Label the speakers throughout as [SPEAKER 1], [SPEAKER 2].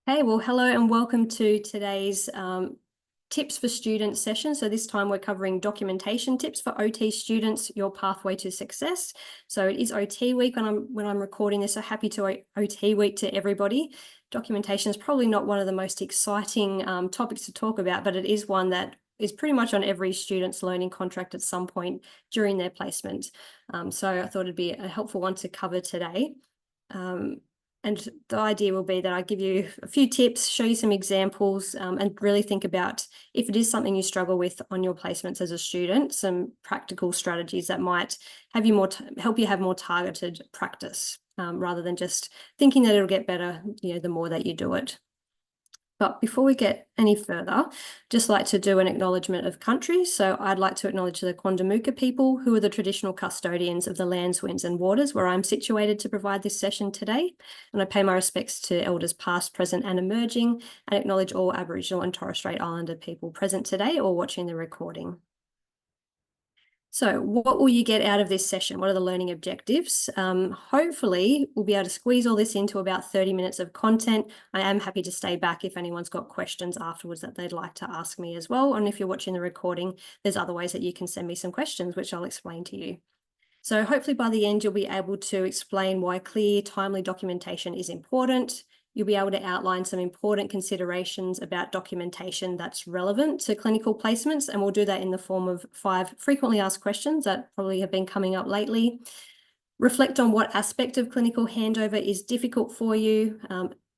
[SPEAKER 1] Hey, well, hello and welcome to today's tips for students session. So this time we're covering documentation tips for OT students, your pathway to success. So it is OT week when I'm recording this, so happy to OT week to everybody. Documentation is probably not one of the most exciting topics to talk about, but it is one that is pretty much on every student's learning contract at some point during their placement. So I thought it'd be a helpful one to cover today. And the idea will be that I give you a few tips, show you some examples, and really think about if it is something you struggle with on your placements as a student, some practical strategies that might have you help you have more targeted practice, rather than just thinking that it'll get better, the more that you do it. But before we get any further, just like to do an acknowledgement of country. So I'd like to acknowledge the Quandamooka people, who are the traditional custodians of the lands, winds and waters where I'm situated to provide this session today. And I pay my respects to elders past, present and emerging, and acknowledge all Aboriginal and Torres Strait Islander people present today or watching the recording. So what will you get out of this session? What are the learning objectives? Hopefully we'll be able to squeeze all this into about 30 minutes of content. I am happy to stay back if anyone's got questions afterwards that they'd like to ask me as well. And if you're watching the recording, there's other ways that you can send me some questions, which I'll explain to you. So hopefully by the end, you'll be able to explain why clear, timely documentation is important. You'll be able to outline some important considerations about documentation that's relevant to clinical placements, and we'll do that in the form of 5 frequently asked questions that probably have been coming up lately. Reflect on what aspect of clinical handover is difficult for you.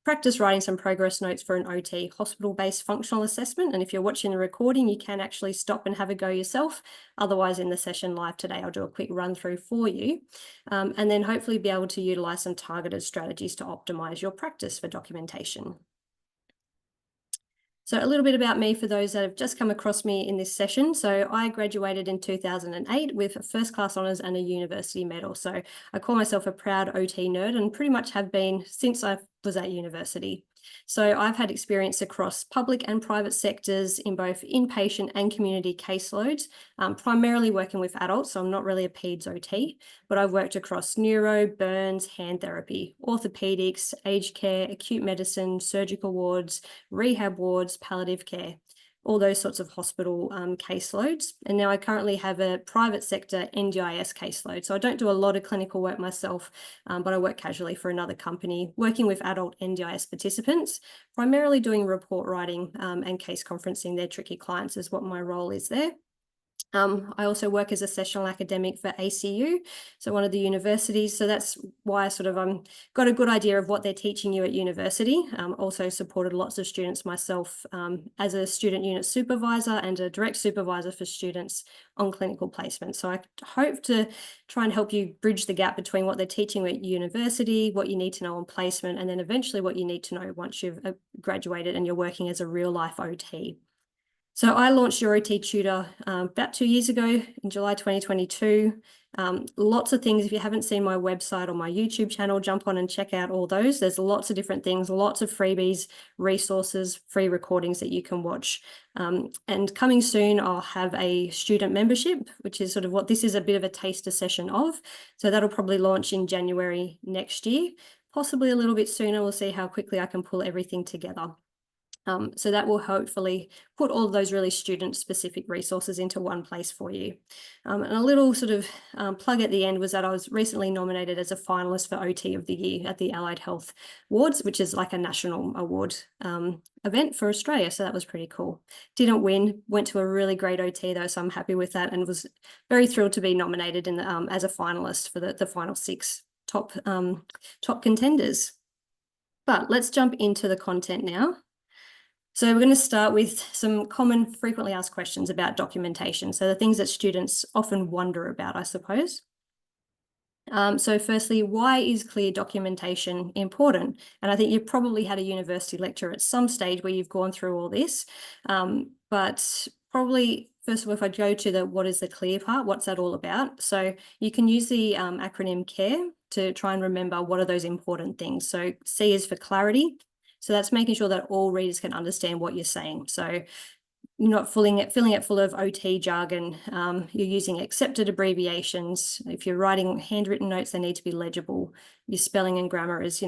[SPEAKER 1] Practice writing some progress notes for an OT hospital-based functional assessment. And if you're watching the recording, you can actually stop and have a go yourself. Otherwise, in the session live today, I'll do a quick run through for you. And then hopefully be able to utilize some targeted strategies to optimize your practice for documentation. So a little bit about me for those that have just come across me in this session. So I graduated in 2008 with a first class honours and a university medal. So I call myself a proud OT nerd and pretty much have been since I was at university. So I've had experience across public and private sectors in both inpatient and community caseloads, primarily working with adults. So I'm not really a peds OT, but I've worked across neuro, burns, hand therapy, orthopedics, aged care, acute medicine, surgical wards, rehab wards, palliative care, all those sorts of hospital caseloads. And now I currently have a private sector NDIS caseload. So I don't do a lot of clinical work myself, but I work casually for another company, working with adult NDIS participants, primarily doing report writing and case conferencing their tricky clients is what my role is there. I also work as a sessional academic for ACU, so one of the universities. So that's why I sort of got a good idea of what they're teaching you at university. Also supported lots of students myself as a student unit supervisor and a direct supervisor for students on clinical placement. So I hope to try and help you bridge the gap between what they're teaching at university, what you need to know on placement, and then eventually what you need to know once you've graduated and you're working as a real life OT. So I launched Your OT Tutor about 2 years ago in July 2022. Lots of things. If you haven't seen my website or my YouTube channel, jump on and check out all those. There's lots of different things, lots of freebies, resources, free recordings that you can watch. And coming soon, I'll have a student membership, which is sort of what this is a bit of a taster session of. So that'll probably launch in January next year, possibly a little bit sooner. We'll see how quickly I can pull everything together. So that will hopefully put all of those really student-specific resources into one place for you. And a little sort of plug at the end was that I was recently nominated as a finalist for OT of the Year at the Allied Health Awards, which is like a national award event for Australia. So that was pretty cool. Didn't win, went to a really great OT though, so I'm happy with that and was very thrilled to be nominated in the, as a finalist for the final 6 top contenders. But let's jump into the content now. So we're going to start with some common frequently asked questions about documentation. So the things that students often wonder about, I suppose. So firstly, why is clear documentation important? And I think you've probably had a university lecture at some stage where you've gone through all this, but probably first of all, if I go to the what is the clear part, what's that all about? So you can use the acronym CARE to try and remember what are those important things. So C is for clarity. So that's making sure that all readers can understand what you're saying. So you're not filling it full of OT jargon. You're using accepted abbreviations. If you're writing handwritten notes, they need to be legible. Your spelling and grammar is,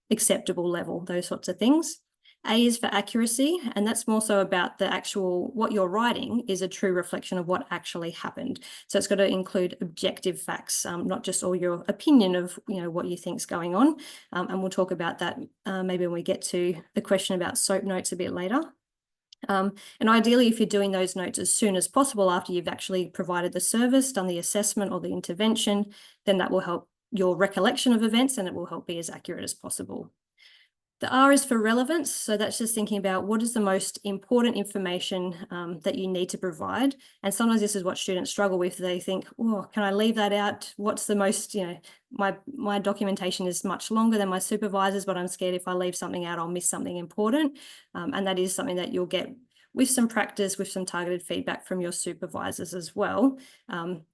[SPEAKER 1] acceptable level, those sorts of things. A is for accuracy, and that's more so about the actual, what you're writing is a true reflection of what actually happened. So it's got to include objective facts, not just all your opinion of, what you think's going on. And we'll talk about that maybe when we get to the question about SOAP notes a bit later. And ideally, if you're doing those notes as soon as possible after you've actually provided the service, done the assessment or the intervention, then that will help your recollection of events and it will help be as accurate as possible. The R is for relevance. So that's just thinking about what is the most important information that you need to provide. And sometimes this is what students struggle with. They think, oh, can I leave that out? What's the most, my documentation is much longer than my supervisor's, but I'm scared if I leave something out, I'll miss something important. And that is something that you'll get with some practice, with some targeted feedback from your supervisors as well,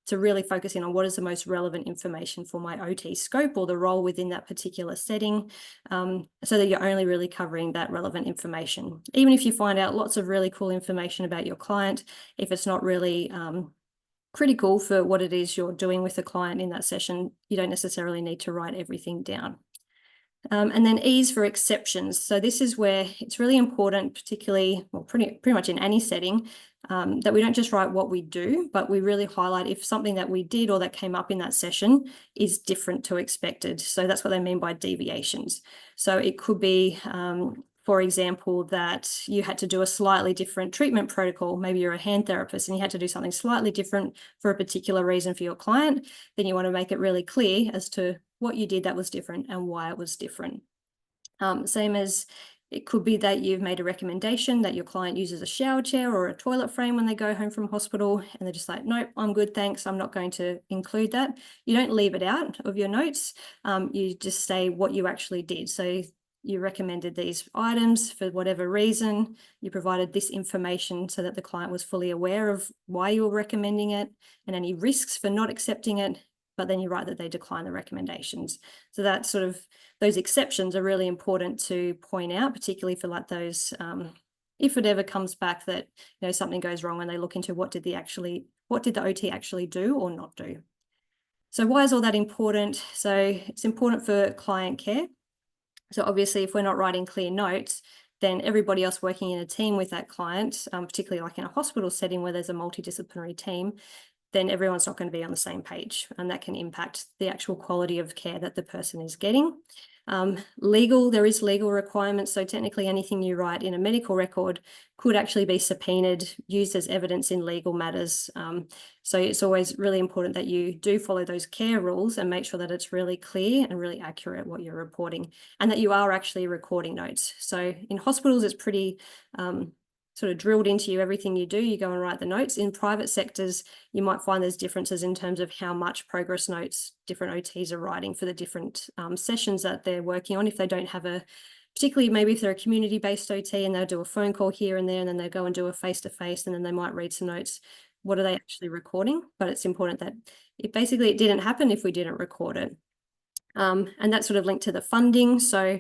[SPEAKER 1] to really focus in on what is the most relevant information for my OT scope or the role within that particular setting, so that you're only really covering that relevant information. Even if you find out lots of really cool information about your client, if it's not really critical for what it is you're doing with the client in that session, you don't necessarily need to write everything down. And then E is for exceptions. So this is where it's really important, particularly, well, pretty much in any setting, that we don't just write what we do, but we really highlight if something that we did or that came up in that session is different to expected. So that's what they mean by deviations. So it could be, for example, that you had to do a slightly different treatment protocol. Maybe you're a hand therapist and you had to do something slightly different for a particular reason for your client. Then you want to make it really clear as to what you did that was different and why it was different. Same as it could be that you've made a recommendation that your client uses a shower chair or a toilet frame when they go home from hospital, and they're just like, nope, I'm good, thanks, I'm not going to include that. You don't leave it out of your notes. You just say what you actually did. So you recommended these items for whatever reason, you provided this information so that the client was fully aware of why you were recommending it and any risks for not accepting it, but then you write that they decline the recommendations. So that sort of, those exceptions are really important to point out, particularly for like those, if it ever comes back that, something goes wrong and they look into what did the OT actually do or not do. So why is all that important? So it's important for client care. So obviously, if we're not writing clear notes, then everybody else working in a team with that client, particularly like in a hospital setting where there's a multidisciplinary team, then everyone's not going to be on the same page, and that can impact the actual quality of care that the person is getting. There is legal requirements, so technically anything you write in a medical record could actually be subpoenaed, used as evidence in legal matters. So it's always really important that you do follow those care rules and make sure that it's really clear and really accurate what you're reporting, and that you are actually recording notes. So in hospitals, it's pretty sort of drilled into you, everything you do, you go and write the notes. In private sectors, you might find there's differences in terms of how much progress notes different OTs are writing for the different sessions that they're working on. If they don't have particularly maybe if they're a community-based OT and they'll do a phone call here and there, and then they go and do a face-to-face, and then they might read some notes. What are they actually recording? But it's important that it didn't happen if we didn't record it. And that's sort of linked to the funding. So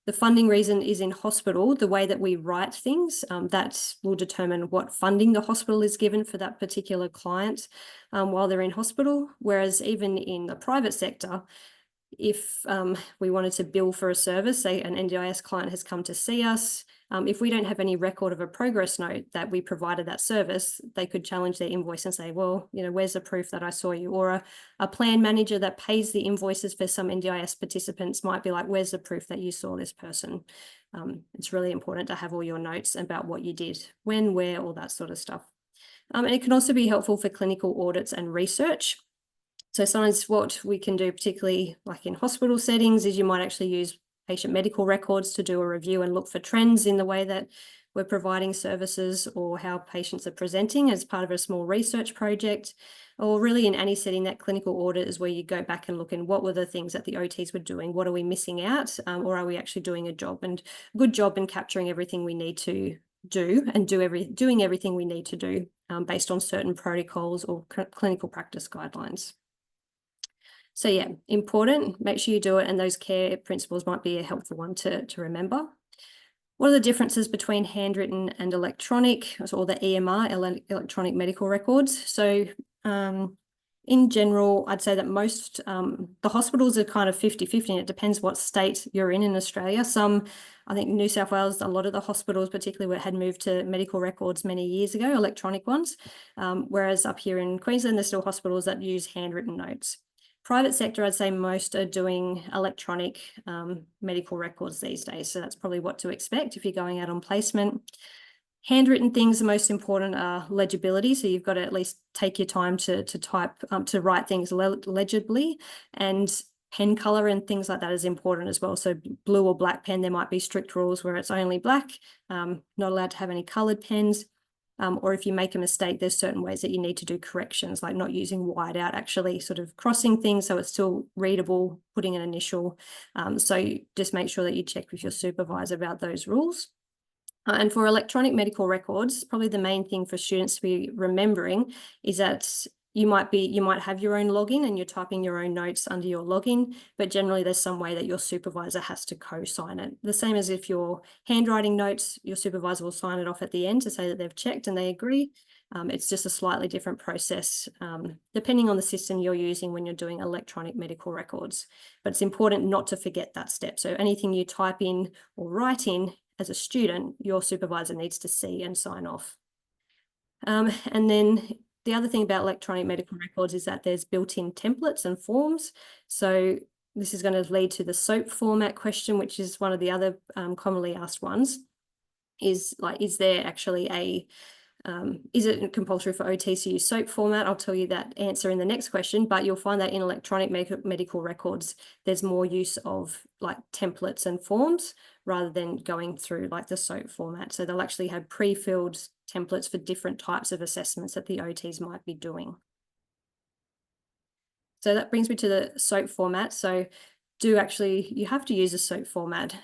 [SPEAKER 1] the funding reason is in hospital, the way that we write things, that will determine what funding the hospital is given for that particular client while they're in hospital. Whereas even in the private sector, if we wanted to bill for a service, say an NDIS client has come to see us, if we don't have any record of a progress note that we provided that service, they could challenge their invoice and say, well, where's the proof that I saw you? Or a plan manager that pays the invoices for some NDIS participants might be like, where's the proof that you saw this person? It's really important to have all your notes about what you did, when, where, all that sort of stuff. And it can also be helpful for clinical audits and research. So sometimes what we can do, particularly like in hospital settings, is you might actually use patient medical records to do a review and look for trends in the way that we're providing services or how patients are presenting as part of a small research project. Or really in any setting, that clinical audit is where you go back and look in what were the things that the OTs were doing, what are we missing out, or are we actually doing a good job in capturing everything we need to do and doing everything we need to do based on certain protocols or clinical practice guidelines. So yeah, important, make sure you do it, and those care principles might be a helpful one to remember. What are the differences between handwritten and electronic, or the EMR, electronic medical records? So In general, I'd say that most, the hospitals are kind of 50-50, and it depends what state you're in Australia. Some, I think New South Wales, a lot of the hospitals, particularly where it had moved to medical records many years ago, electronic ones, whereas up here in Queensland, there's still hospitals that use handwritten notes. Private sector, I'd say most are doing electronic medical records these days. So that's probably what to expect if you're going out on placement. Handwritten things, the most important are legibility. So you've got to at least take your time to type, to write things legibly, and pen color and things like that is important as well. So blue or black pen, there might be strict rules where it's only black, not allowed to have any colored pens. Or if you make a mistake, there's certain ways that you need to do corrections, like not using whiteout, actually sort of crossing things so it's still readable, putting an initial. So you just make sure that you check with your supervisor about those rules. And for electronic medical records, probably the main thing for students to be remembering is that you might have your own login and you're typing your own notes under your login, but generally there's some way that your supervisor has to co-sign it. The same as if you're handwriting notes, your supervisor will sign it off at the end to say that they've checked and they agree. It's just a slightly different process, depending on the system you're using when you're doing electronic medical records. But it's important not to forget that step. So anything you type in or write in as a student, your supervisor needs to see and sign off. And then the other thing about electronic medical records is that there's built-in templates and forms. So this is going to lead to the SOAP format question, which is one of the other commonly asked ones. Is there actually a is it compulsory for OTs to use SOAP format? I'll tell you that answer in the next question, but you'll find that in electronic medical records, there's more use of like templates and forms rather than going through like the SOAP format. So they'll actually have pre-filled templates for different types of assessments that the OTs might be doing. So that brings me to the SOAP format. So you have to use a SOAP format.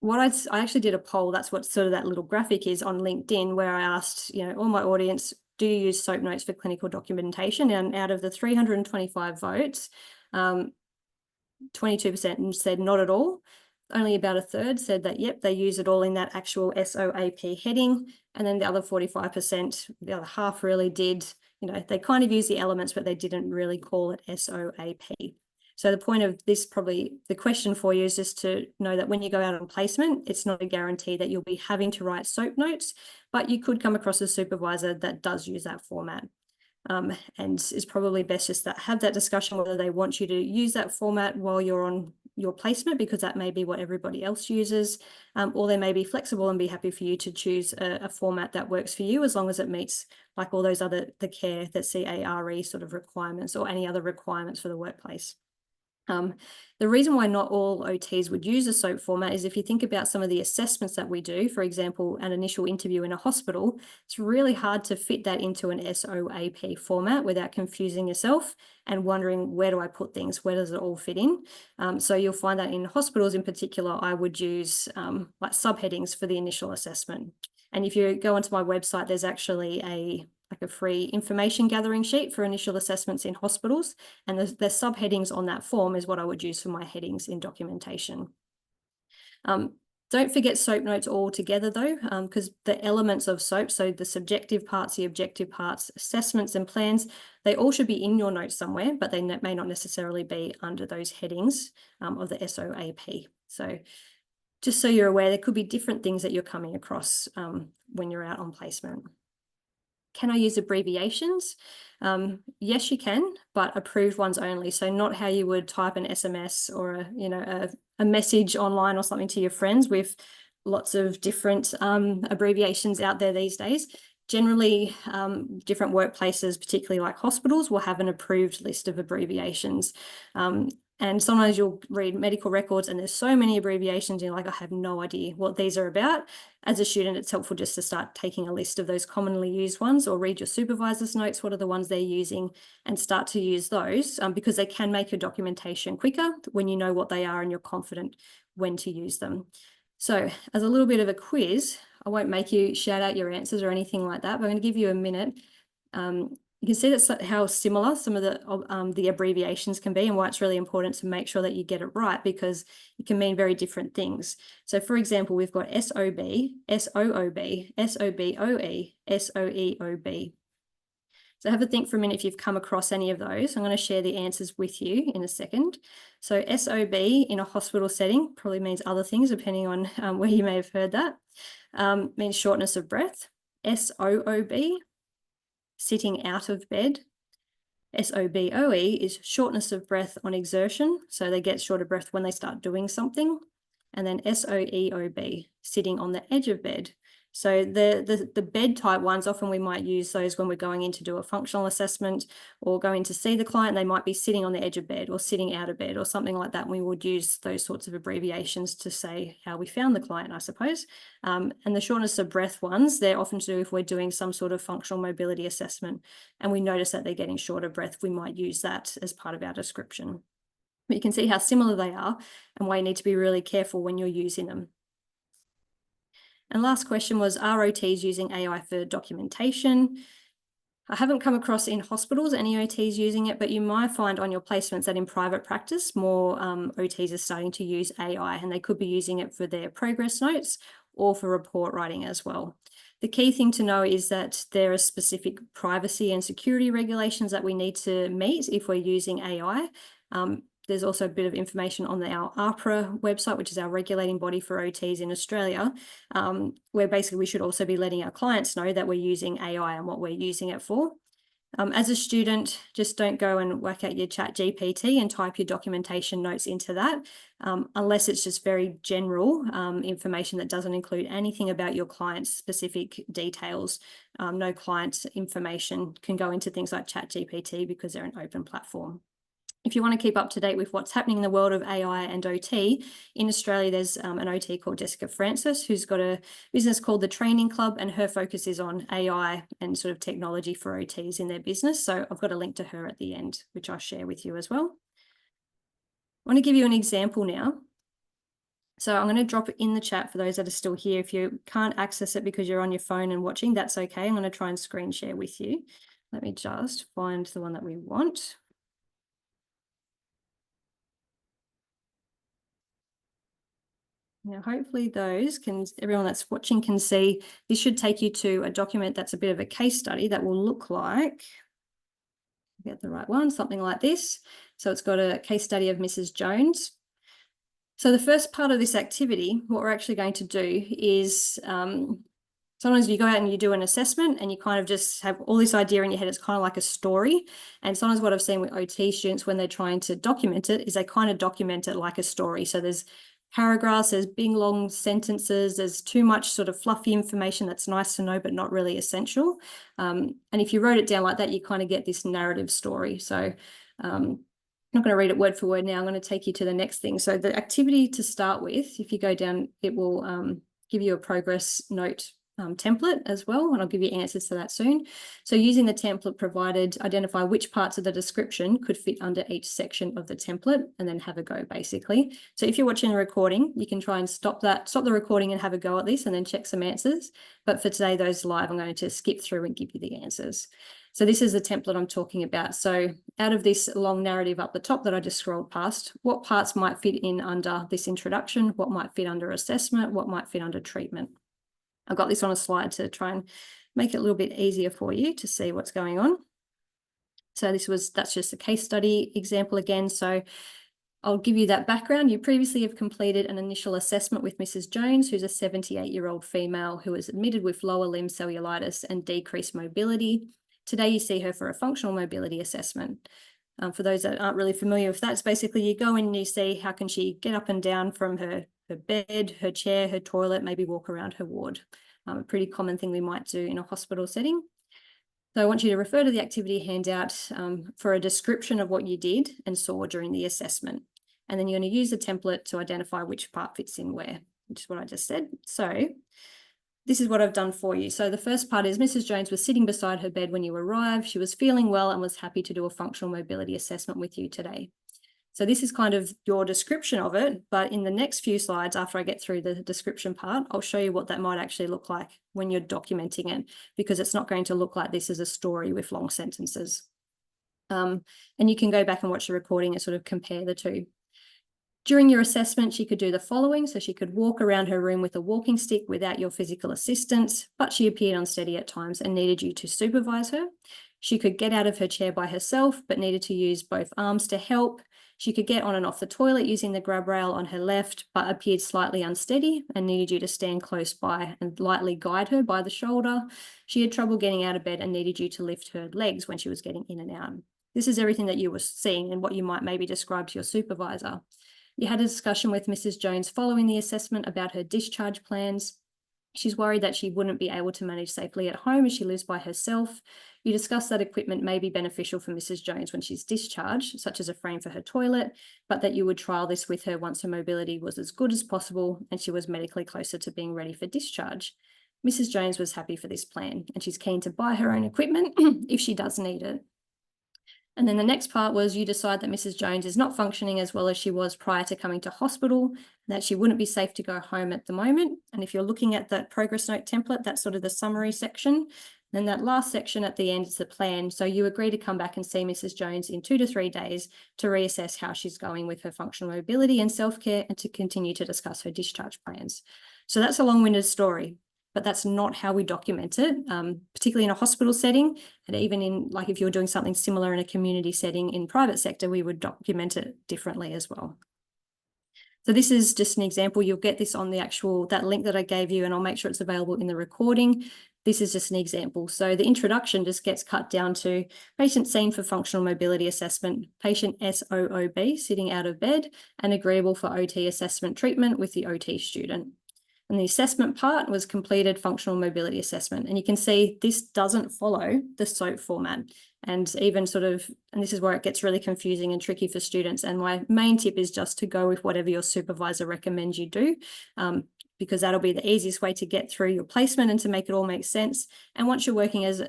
[SPEAKER 1] I actually did a poll, that's what sort of that little graphic is on LinkedIn, where I asked, all my audience, do you use SOAP notes for clinical documentation? And out of the 325 votes, 22% said not at all. Only about a third said that, yep, they use it all in that actual SOAP heading. And then the other 45%, the other half really did, they kind of use the elements, but they didn't really call it SOAP. So the point of this, probably the question for you, is just to know that when you go out on placement, it's not a guarantee that you'll be having to write SOAP notes, but you could come across a supervisor that does use that format. And it's probably best just to have that discussion whether they want you to use that format while you're on your placement, because that may be what everybody else uses, or they may be flexible and be happy for you to choose a format that works for you, as long as it meets like all those other, the CARE, the CARE sort of requirements, or any other requirements for the workplace. The reason why not all OTs would use a SOAP format is if you think about some of the assessments that we do, for example, an initial interview in a hospital, it's really hard to fit that into an SOAP format without confusing yourself and wondering, where do I put things? Where does it all fit in? So you'll find that in hospitals in particular, I would use like subheadings for the initial assessment. And if you go onto my website, there's actually a free information gathering sheet for initial assessments in hospitals, and the subheadings on that form is what I would use for my headings in documentation. Don't forget SOAP notes altogether though, because the elements of SOAP, so the subjective parts, the objective parts, assessments and plans, they all should be in your notes somewhere, but they may not necessarily be under those headings of the SOAP. So just so you're aware, there could be different things that you're coming across when you're out on placement. Can I use abbreviations? Yes, you can, but approved ones only. So not how you would type an SMS or a message online or something to your friends, with lots of different abbreviations out there these days. Generally, different workplaces, particularly like hospitals, will have an approved list of abbreviations. And sometimes you'll read medical records and there's so many abbreviations, you're like, I have no idea what these are about. As a student, it's helpful just to start taking a list of those commonly used ones, or read your supervisor's notes, what are the ones they're using, and start to use those, because they can make your documentation quicker when you know what they are and you're confident when to use them. So as a little bit of a quiz, I won't make you shout out your answers or anything like that, but I'm going to give you a minute. You can see that's how similar some of the abbreviations can be, and why it's really important to make sure that you get it right, because it can mean very different things. So for example, we've got SOB, SOOB, SOBOE, SOEOB. So have a think for a minute if you've come across any of those. I'm going to share the answers with you in a second. So SOB in a hospital setting probably means other things depending on where you may have heard that. Means shortness of breath. SOOB, sitting out of bed. SOBOE is shortness of breath on exertion. So they get short of breath when they start doing something. And then SOEOB, sitting on the edge of bed. So the bed type ones, often we might use those when we're going in to do a functional assessment or going to see the client. They might be sitting on the edge of bed or sitting out of bed or something like that. We would use those sorts of abbreviations to say how we found the client, I suppose. And the shortness of breath ones, they're often to do if we're doing some sort of functional mobility assessment and we notice that they're getting short of breath, we might use that as part of our description. But you can see how similar they are and why you need to be really careful when you're using them. And last question was, are OTs using AI for documentation? I haven't come across in hospitals any OTs using it, but you might find on your placements that in private practice, more OTs are starting to use AI, and they could be using it for their progress notes or for report writing as well. The key thing to know is that there are specific privacy and security regulations that we need to meet if we're using AI. There's also a bit of information on our APRA website, which is our regulating body for OTs in Australia, where basically we should also be letting our clients know that we're using AI and what we're using it for. As a student, just don't go and whack out your chat GPT and type your documentation notes into that, unless it's just very general information that doesn't include anything about your client's specific details. No client information can go into things like chat GPT because they're an open platform. If you want to keep up to date with what's happening in the world of AI and OT, in Australia, there's an OT called Jessica Francis, who's got a business called The Training Club, and her focus is on AI and sort of technology for OTs in their business. So I've got a link to her at the end, which I'll share with you as well. I want to give you an example now. So I'm going to drop it in the chat for those that are still here. If you can't access it because you're on your phone and watching, that's okay. I'm going to try and screen share with you. Let me just find the one that we want. Now, hopefully everyone that's watching can see, this should take you to a document that's a bit of a case study that will look like, get the right one, something like this. So it's got a case study of Mrs. Jones. So the first part of this activity, what we're actually going to do is, sometimes you go out and you do an assessment and you kind of just have all this idea in your head. It's kind of like a story. And sometimes what I've seen with OT students when they're trying to document it is they kind of document it like a story. So there's paragraphs, there's big long sentences, there's too much sort of fluffy information that's nice to know but not really essential. And if you wrote it down like that, you kind of get this narrative story. So I'm not going to read it word for word now. I'm going to take you to the next thing. So the activity to start with, if you go down, it will give you a progress note template as well, and I'll give you answers to that soon. So using the template provided, identify which parts of the description could fit under each section of the template and then have a go, basically. So if you're watching the recording, you can try and stop the recording and have a go at this and then check some answers. But for today, those live, I'm going to skip through and give you the answers. So this is the template I'm talking about. So out of this long narrative up the top that I just scrolled past, what parts might fit in under this introduction? What might fit under assessment? What might fit under treatment? I've got this on a slide to try and make it a little bit easier for you to see what's going on. So that's just a case study example again. So I'll give you that background. You previously have completed an initial assessment with Mrs. Jones, who's a 78-year-old female who is admitted with lower limb cellulitis and decreased mobility. Today you see her for a functional mobility assessment. For those that aren't really familiar with that, it's basically you go in and you see how can she get up and down from her bed, her chair, her toilet, maybe walk around her ward. A pretty common thing we might do in a hospital setting. So I want you to refer to the activity handout for a description of what you did and saw during the assessment. And then you're going to use the template to identify which part fits in where, which is what I just said. So this is what I've done for you. So the first part is Mrs. Jones was sitting beside her bed when you arrived. She was feeling well and was happy to do a functional mobility assessment with you today. So this is kind of your description of it, but in the next few slides, after I get through the description part, I'll show you what that might actually look like when you're documenting it, because it's not going to look like this as a story with long sentences. And you can go back and watch the recording and sort of compare the two. During your assessment, she could do the following. So she could walk around her room with a walking stick without your physical assistance, but she appeared unsteady at times and needed you to supervise her. She could get out of her chair by herself, but needed to use both arms to help. She could get on and off the toilet using the grab rail on her left, but appeared slightly unsteady and needed you to stand close by and lightly guide her by the shoulder. She had trouble getting out of bed and needed you to lift her legs when she was getting in and out. This is everything that you were seeing and what you might maybe describe to your supervisor. You had a discussion with Mrs. Jones following the assessment about her discharge plans. She's worried that she wouldn't be able to manage safely at home as she lives by herself. You discussed that equipment may be beneficial for Mrs. Jones when she's discharged, such as a frame for her toilet, but that you would trial this with her once her mobility was as good as possible and she was medically closer to being ready for discharge. Mrs. Jones was happy for this plan and she's keen to buy her own equipment if she does need it. And then the next part was you decide that Mrs. Jones is not functioning as well as she was prior to coming to hospital, that she wouldn't be safe to go home at the moment. And if you're looking at that progress note template, that's sort of the summary section. Then that last section at the end is the plan. So you agree to come back and see Mrs. Jones in 2 to 3 days to reassess how she's going with her functional mobility and self-care and to continue to discuss her discharge plans. So that's a long-winded story, but that's not how we document it, particularly in a hospital setting. And even in, like, if you're doing something similar in a community setting in private sector, we would document it differently as well. So this is just an example. You'll get this on the that link that I gave you, and I'll make sure it's available in the recording. This is just an example. So the introduction just gets cut down to patient seen for functional mobility assessment, patient SOOB, sitting out of bed, and agreeable for OT assessment treatment with the OT student. And the assessment part was completed functional mobility assessment. And you can see this doesn't follow the SOAP format. And even and this is where it gets really confusing and tricky for students. And my main tip is just to go with whatever your supervisor recommends you do, because that'll be the easiest way to get through your placement and to make it all make sense. And once you're working as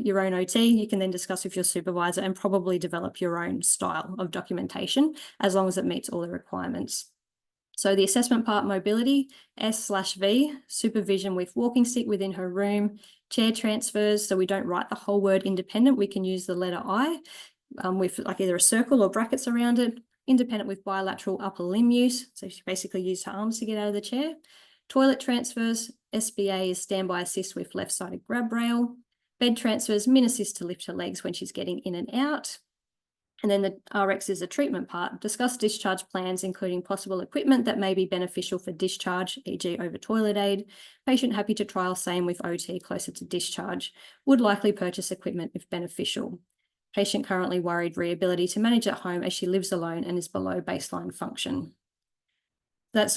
[SPEAKER 1] your own OT, you can then discuss with your supervisor and probably develop your own style of documentation as long as it meets all the requirements. So the assessment part, mobility, S/V, supervision with walking stick within her room, chair transfers, so we don't write the whole word independent, we can use the letter I with like either a circle or brackets around it, independent with bilateral upper limb use, so she basically used her arms to get out of the chair. Toilet transfers, SBA is standby assist with left-sided grab rail. Bed transfers, min assist to lift her legs when she's getting in and out. And then the RX is the treatment part. Discuss discharge plans, including possible equipment that may be beneficial for discharge, e.g. over toilet aid. Patient happy to trial same with OT closer to discharge. Would likely purchase equipment if beneficial. Patient currently worried re-ability to manage at home as she lives alone and is below baseline function. That's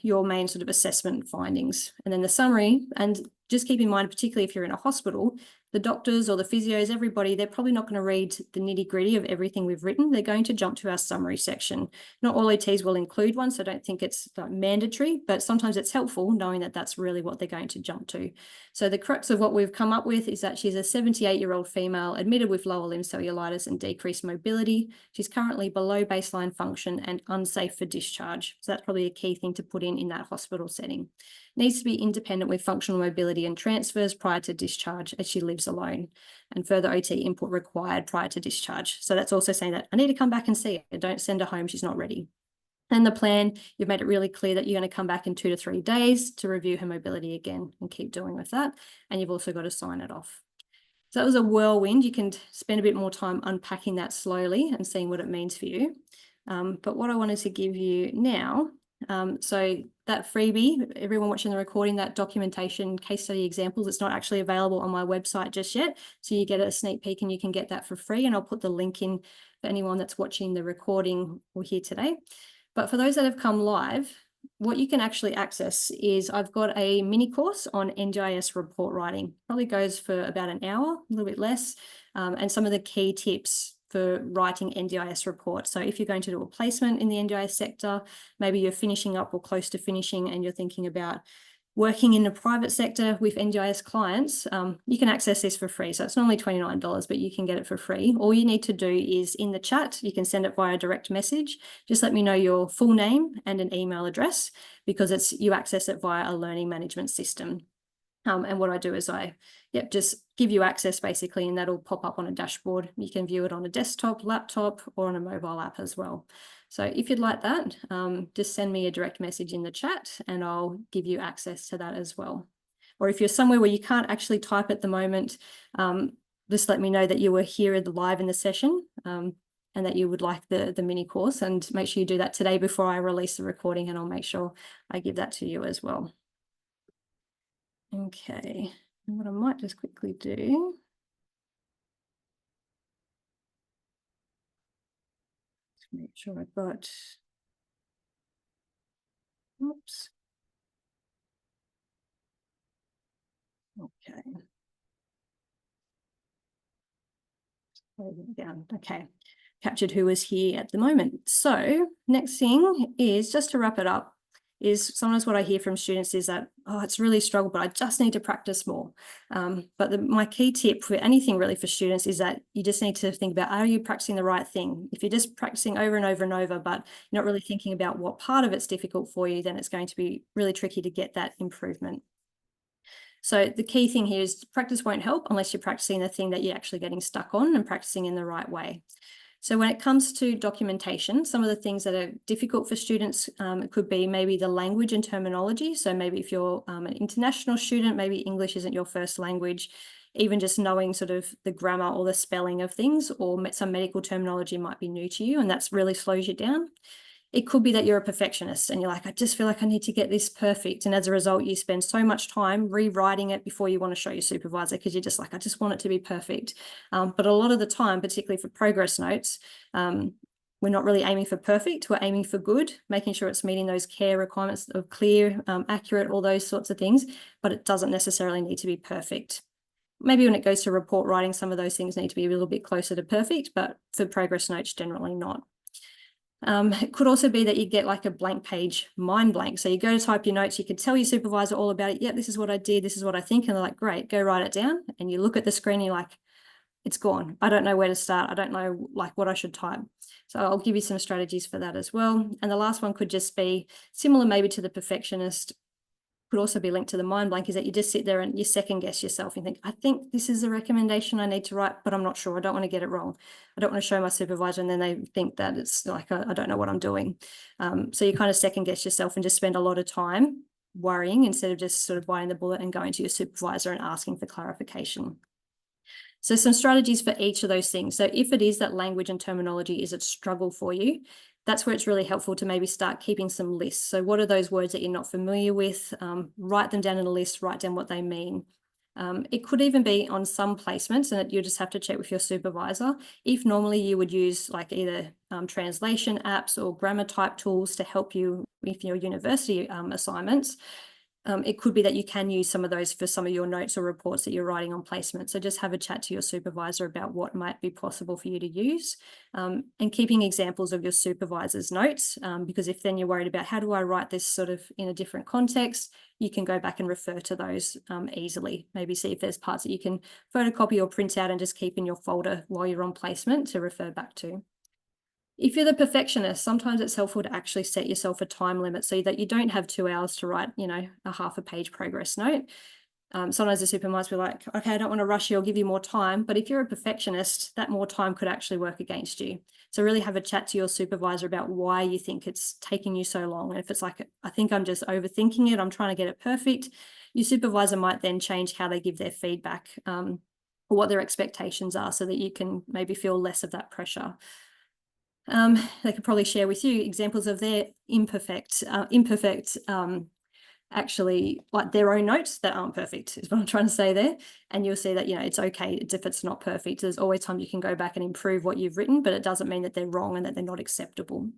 [SPEAKER 1] your main assessment findings. And then the summary, and just keep in mind, particularly if you're in a hospital, the doctors or the physios, everybody, they're probably not going to read the nitty-gritty of everything we've written. They're going to jump to our summary section. Not all OTs will include one, so I don't think it's mandatory, but sometimes it's helpful knowing that that's really what they're going to jump to. So the crux of what we've come up with is that she's a 78-year-old female admitted with lower limb cellulitis and decreased mobility. She's currently below baseline function and unsafe for discharge. So that's probably a key thing to put in that hospital setting. Needs to be independent with functional mobility and transfers prior to discharge as she lives alone, and further OT input required prior to discharge. So that's also saying that I need to come back and see her. Don't send her home, she's not ready. And the plan, you've made it really clear that you're going to come back in 2 to 3 days to review her mobility again and keep doing with that. And you've also got to sign it off. So that was a whirlwind. You can spend a bit more time unpacking that slowly and seeing what it means for you. But what I wanted to give you now, so that freebie, everyone watching the recording, that documentation case study examples, it's not actually available on my website just yet. So you get a sneak peek and you can get that for free. And I'll put the link in for anyone that's watching the recording or here today. But for those that have come live, what you can actually access is I've got a mini course on NDIS report writing. Probably goes for about an hour, a little bit less, and some of the key tips for writing NDIS reports. So if you're going to do a placement in the NDIS sector, maybe you're finishing up or close to finishing and you're thinking about working in the private sector with NDIS clients, you can access this for free. So it's normally $29, but you can get it for free. All you need to do is in the chat, you can send it via direct message. Just let me know your full name and an email address, because you access it via a learning management system. And what I do is I just give you access basically, and that'll pop up on a dashboard. You can view it on a desktop, laptop, or on a mobile app as well. So if you'd like that, just send me a direct message in the chat and I'll give you access to that as well. Or if you're somewhere where you can't actually type at the moment, just let me know that you were here live in the session, and that you would like the mini course, and make sure you do that today before I release the recording, and I'll make sure I give that to you as well. Okay, and what I might just quickly do, make sure I've got, oops. Okay. Down. Okay. Captured who is here at the moment. So next thing is, just to wrap it up, is sometimes what I hear from students is that, oh, it's really struggled, but I just need to practice more. But my key tip for anything really for students is that you just need to think about, are you practicing the right thing? If you're just practicing over and over and over, but you're not really thinking about what part of it's difficult for you, then it's going to be really tricky to get that improvement. So the key thing here is practice won't help unless you're practicing the thing that you're actually getting stuck on and practicing in the right way. So when it comes to documentation, some of the things that are difficult for students, it could be maybe the language and terminology. So maybe if you're an international student, maybe English isn't your first language, even just knowing sort of the grammar or the spelling of things, or some medical terminology might be new to you, and that's really slows you down. It could be that you're a perfectionist and you're like, I just feel like I need to get this perfect. And as a result, you spend so much time rewriting it before you want to show your supervisor, because you're just like, I just want it to be perfect. But a lot of the time, particularly for progress notes, we're not really aiming for perfect, we're aiming for good, making sure it's meeting those care requirements of clear, accurate, all those sorts of things, but it doesn't necessarily need to be perfect. Maybe when it goes to report writing, some of those things need to be a little bit closer to perfect, but for progress notes, generally not. It could also be that you get like a blank page mind blank. So you go to type your notes, you could tell your supervisor all about it. Yeah, this is what I did, this is what I think. And they're like, great, go write it down. And you look at the screen and you're like, it's gone. I don't know where to start. I don't know like what I should type. So I'll give you some strategies for that as well. And the last one could just be similar maybe to the perfectionist, could also be linked to the mind blank, is that you just sit there and you second guess yourself and think, I think this is the recommendation I need to write, but I'm not sure. I don't want to get it wrong. I don't want to show my supervisor and then they think that it's like, I don't know what I'm doing. So you kind of second guess yourself and just spend a lot of time worrying instead of just sort of biting the bullet and going to your supervisor and asking for clarification. So some strategies for each of those things. So if it is that language and terminology is a struggle for you, that's where it's really helpful to maybe start keeping some lists. So what are those words that you're not familiar with? Write them down in a list, write down what they mean. It could even be on some placements, and you just have to check with your supervisor. If normally you would use like either translation apps or grammar type tools to help you with your university assignments, it could be that you can use some of those for some of your notes or reports that you're writing on placement. So just have a chat to your supervisor about what might be possible for you to use, and keeping examples of your supervisor's notes, because if then you're worried about how do I write this sort of in a different context, you can go back and refer to those easily. Maybe see if there's parts that you can photocopy or print out and just keep in your folder while you're on placement to refer back to. If you're the perfectionist, sometimes it's helpful to actually set yourself a time limit so that you don't have 2 hours to write, a half a page progress note. Sometimes the supervisor will be like, okay, I don't want to rush you, I'll give you more time. But if you're a perfectionist, that more time could actually work against you. So really have a chat to your supervisor about why you think it's taking you so long. And if it's like, I think I'm just overthinking it, I'm trying to get it perfect, your supervisor might then change how they give their feedback, or what their expectations are, so that you can maybe feel less of that pressure. They could probably share with you examples of their imperfect, actually like their own notes that aren't perfect, is what I'm trying to say there. And you'll see that, it's okay if it's not perfect. There's always time you can go back and improve what you've written, but it doesn't mean that they're wrong and that they're not acceptable.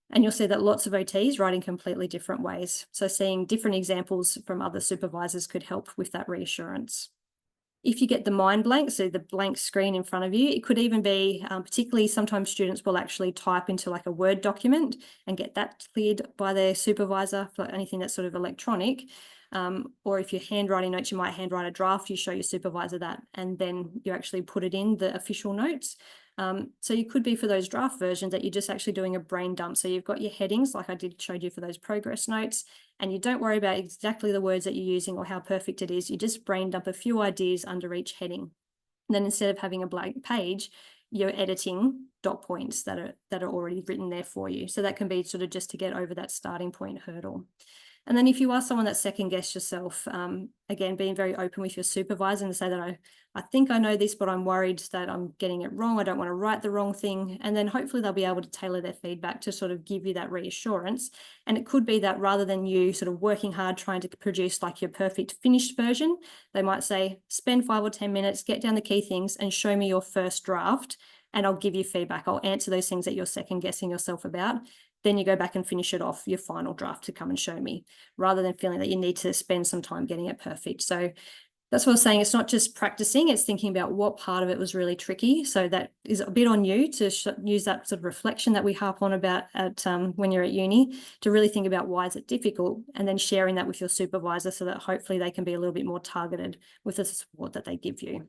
[SPEAKER 1] And you'll see that lots of OTs write in completely different ways. So seeing different examples from other supervisors could help with that reassurance. If you get the mind blank, so the blank screen in front of you, it could even be, particularly sometimes students will actually type into like a Word document and get that cleared by their supervisor for anything that's sort of electronic. Or if you're handwriting notes, you might handwrite a draft, you show your supervisor that, and then you actually put it in the official notes. So you could be for those draft versions that you're just actually doing a brain dump. So you've got your headings, like I showed you for those progress notes, and you don't worry about exactly the words that you're using or how perfect it is. You just brain dump a few ideas under each heading. And then instead of having a blank page, you're editing dot points that are already written there for you. So that can be sort of just to get over that starting point hurdle. And then if you are someone that second guess yourself, again, being very open with your supervisor and say that I think I know this, but I'm worried that I'm getting it wrong. I don't want to write the wrong thing. And then hopefully they'll be able to tailor their feedback to sort of give you that reassurance. And it could be that rather than you sort of working hard trying to produce like your perfect finished version, they might say, spend 5 or 10 minutes, get down the key things and show me your first draft, and I'll give you feedback. I'll answer those things that you're second guessing yourself about. Then you go back and finish it off, your final draft, to come and show me, rather than feeling that you need to spend some time getting it perfect. So that's what I was saying. It's not just practicing, it's thinking about what part of it was really tricky. So that is a bit on you to use that sort of reflection that we harp on about at when you're at uni, to really think about why is it difficult, and then sharing that with your supervisor so that hopefully they can be a little bit more targeted with the support that they give you.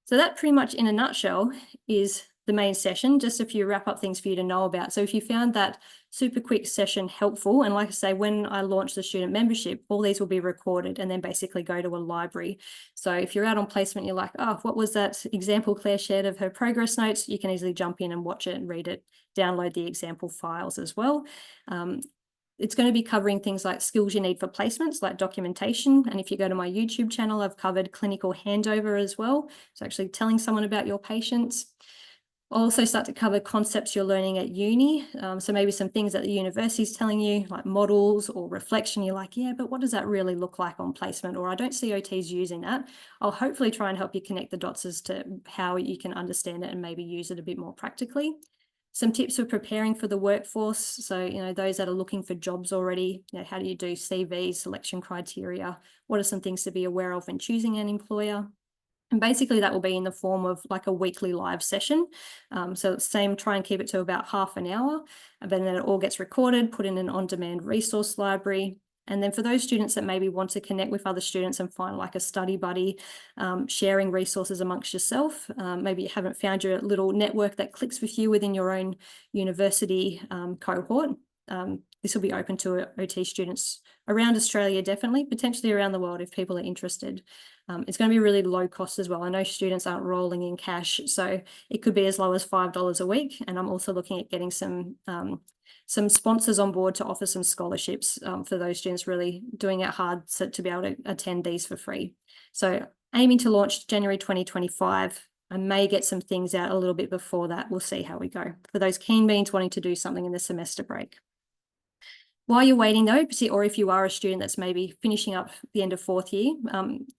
[SPEAKER 1] So that pretty much in a nutshell is the main session. Just a few wrap up things for you to know about. So if you found that super quick session helpful, and like I say, when I launch the student membership, all these will be recorded and then basically go to a library. So if you're out on placement, you're like, oh, what was that example Claire shared of her progress notes? You can easily jump in and watch it and read it, download the example files as well. It's going to be covering things like skills you need for placements, like documentation. And if you go to my YouTube channel, I've covered clinical handover as well. So actually telling someone about your patients. I'll also start to cover concepts you're learning at uni. So maybe some things that the university is telling you, like models or reflection. You're like, yeah, but what does that really look like on placement? Or I don't see OTs using that. I'll hopefully try and help you connect the dots as to how you can understand it and maybe use it a bit more practically. Some tips for preparing for the workforce. So, those that are looking for jobs already, how do you do CVs, selection criteria? What are some things to be aware of when choosing an employer? And basically that will be in the form of like a weekly live session. So same, try and keep it to about half an hour, and then it all gets recorded, put in an on-demand resource library. And then for those students that maybe want to connect with other students and find like a study buddy, sharing resources amongst yourself, maybe you haven't found your little network that clicks with you within your own university cohort. This will be open to OT students around Australia, definitely, potentially around the world if people are interested. It's going to be really low cost as well. I know students aren't rolling in cash, so it could be as low as $5 a week. And I'm also looking at getting some sponsors on board to offer some scholarships for those students really doing it hard to be able to attend these for free. So aiming to launch January 2025. I may get some things out a little bit before that. We'll see how we go. For those keen beans wanting to do something in the semester break. While you're waiting though, or if you are a student that's maybe finishing up the end of fourth year,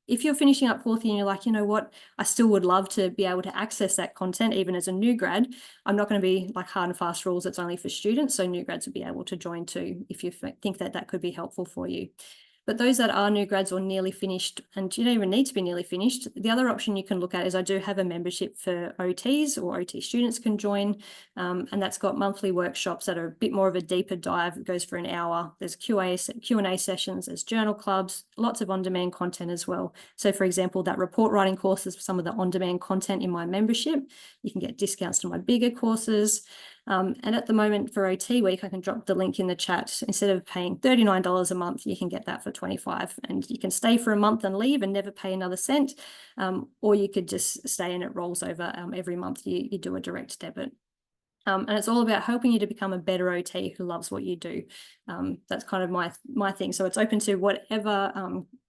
[SPEAKER 1] if you're finishing up fourth year and you're like, you know what, I still would love to be able to access that content even as a new grad, I'm not going to be like hard and fast rules, it's only for students, so new grads will be able to join too if you think that that could be helpful for you. But those that are new grads or nearly finished, and you don't even need to be nearly finished, the other option you can look at is I do have a membership for OTs, or OT students can join, and that's got monthly workshops that are a bit more of a deeper dive. It goes for an hour. There's Q&A sessions, there's journal clubs, lots of on-demand content as well. So for example, that report writing course is some of the on-demand content in my membership. You can get discounts to my bigger courses. And at the moment for OT week, I can drop the link in the chat. Instead of paying $39 a month, you can get that for $25, and you can stay for a month and leave and never pay another cent. Or you could just stay and it rolls over every month. You do a direct debit. And it's all about helping you to become a better OT who loves what you do. That's kind of my thing. So it's open to whatever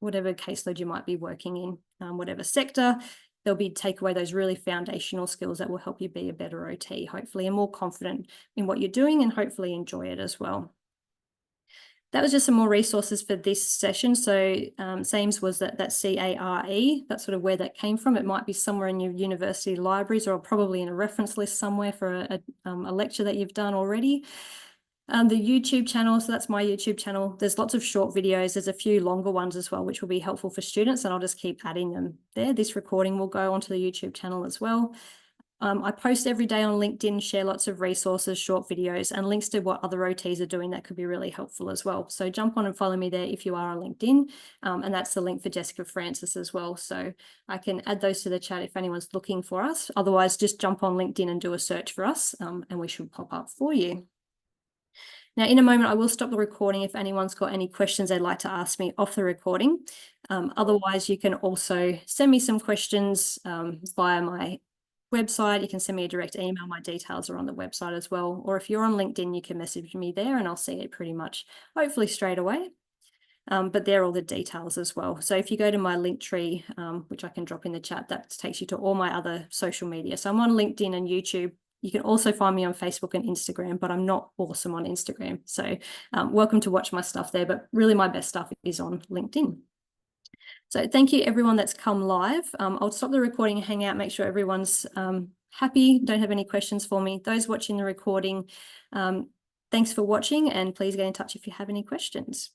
[SPEAKER 1] caseload you might be working in, whatever sector. There'll be take away those really foundational skills that will help you be a better OT, hopefully, and more confident in what you're doing, and hopefully enjoy it as well. That was just some more resources for this session. So SAMES was that CARE, that's sort of where that came from. It might be somewhere in your university libraries, or probably in a reference list somewhere for a lecture that you've done already. The YouTube channel, so that's my YouTube channel. There's lots of short videos. There's a few longer ones as well, which will be helpful for students, and I'll just keep adding them there. This recording will go onto the YouTube channel as well. I post every day on LinkedIn, share lots of resources, short videos, and links to what other OTs are doing that could be really helpful as well. So jump on and follow me there if you are on LinkedIn. And that's the link for Jessica Francis as well. So I can add those to the chat if anyone's looking for us. Otherwise, just jump on LinkedIn and do a search for us, and we should pop up for you. Now, in a moment, I will stop the recording if anyone's got any questions they'd like to ask me off the recording. Otherwise, you can also send me some questions via my website, you can send me a direct email. My details are on the website as well. Or if you're on LinkedIn, you can message me there and I'll see it pretty much, hopefully straight away. But they're all the details as well. So if you go to my Linktree, which I can drop in the chat, that takes you to all my other social media. So I'm on LinkedIn and YouTube. You can also find me on Facebook and Instagram, but I'm not awesome on Instagram. So welcome to watch my stuff there, but really my best stuff is on LinkedIn. So thank you everyone that's come live. I'll stop the recording and hang out, make sure everyone's happy, don't have any questions for me. Those watching the recording, thanks for watching and please get in touch if you have any questions.